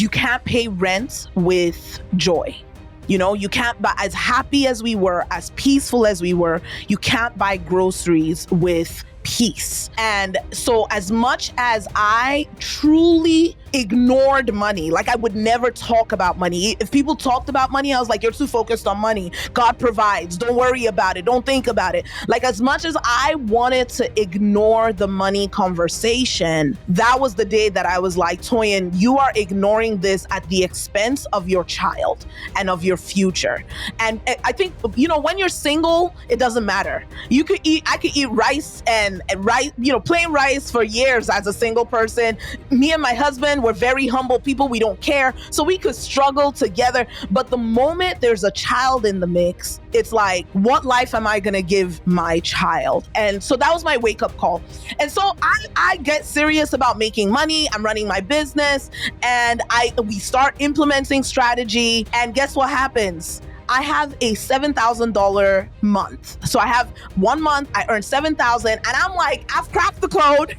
you can't pay rent with joy. You can't buy, as happy as we were, as peaceful as we were, you can't buy groceries with peace. And so as much as I truly ignored money, like I would never talk about money. If people talked about money, I was like, you're too focused on money. God provides. Don't worry about it. Don't think about it. Like, as much as I wanted to ignore the money conversation, that was the day that I was like, Toyin, you are ignoring this at the expense of your child and of your future. And I think, when you're single, it doesn't matter. I could eat rice and rice, plain rice for years as a single person. Me and my husband, we're very humble people. We don't care. So we could struggle together. But the moment there's a child in the mix, it's like, what life am I going to give my child? And so that was my wake up call. And so I get serious about making money. I'm running my business and we start implementing strategy. And guess what happens? I have a $7,000 month. So I have 1 month, I earn $7,000, and I'm like, I've cracked the code,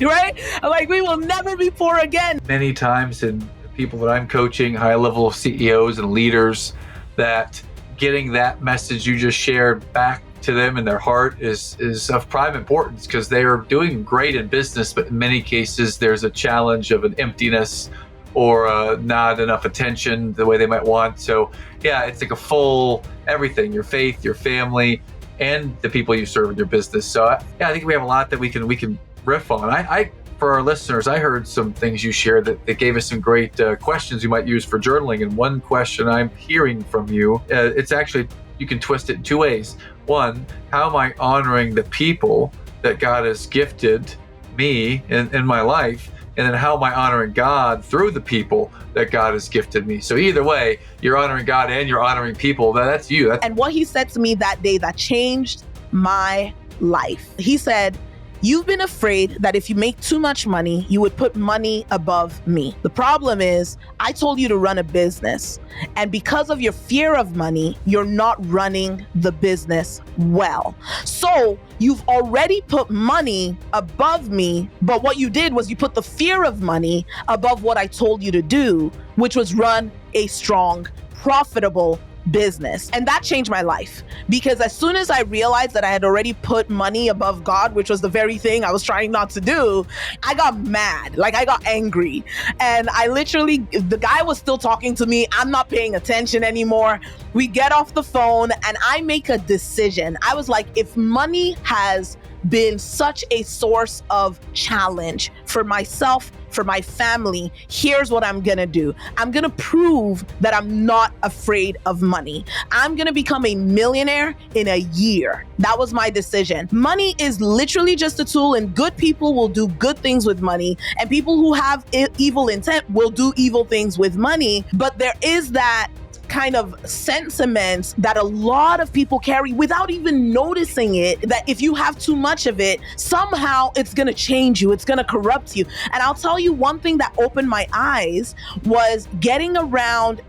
right? I'm like, we will never be poor again. Many times in people that I'm coaching, high level CEOs and leaders, that getting that message you just shared back to them in their heart is of prime importance, because they are doing great in business, but in many cases there's a challenge of an emptiness or not enough attention the way they might want. So yeah, it's like a full everything, your faith, your family, and the people you serve in your business. So I think we have a lot that we can riff on. I for our listeners, I heard some things you shared that gave us some great questions you might use for journaling. And one question I'm hearing from you, it's actually, you can twist it in two ways. One, how am I honoring the people that God has gifted me in my life? And then how am I honoring God through the people that God has gifted me? So either way, you're honoring God and you're honoring people. That's you. And what he said to me that day that changed my life, he said, you've been afraid that if you make too much money, you would put money above me. The problem is, I told you to run a business. And because of your fear of money, you're not running the business well. So you've already put money above me, but what you did was you put the fear of money above what I told you to do, which was run a strong, profitable business. And that changed my life, because as soon as I realized that I had already put money above God, which was the very thing I was trying not to do, I got mad. Like, I got angry. And the guy was still talking to me. I'm not paying attention anymore. We get off the phone and I make a decision. I was like, if money has been such a source of challenge for myself, for my family, here's what I'm gonna do. I'm gonna prove that I'm not afraid of money. I'm gonna become a millionaire in a year. That was my decision. Money is literally just a tool, and good people will do good things with money, and people who have evil intent will do evil things with money. But there is that kind of sentiment that a lot of people carry without even noticing it, that if you have too much of it, somehow it's going to change you, it's going to corrupt you. And I'll tell you, one thing that opened my eyes was getting around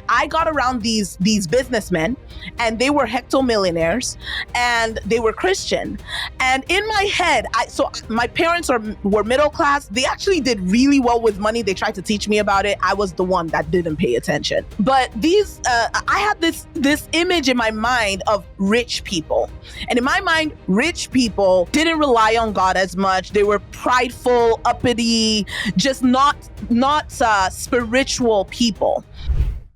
I got around these businessmen, and they were hectomillionaires, and they were Christian. And in my head, my parents were middle class. They actually did really well with money. They tried to teach me about it. I was the one that didn't pay attention. But I had this image in my mind of rich people. And in my mind, rich people didn't rely on God as much. They were prideful, uppity, just not spiritual people.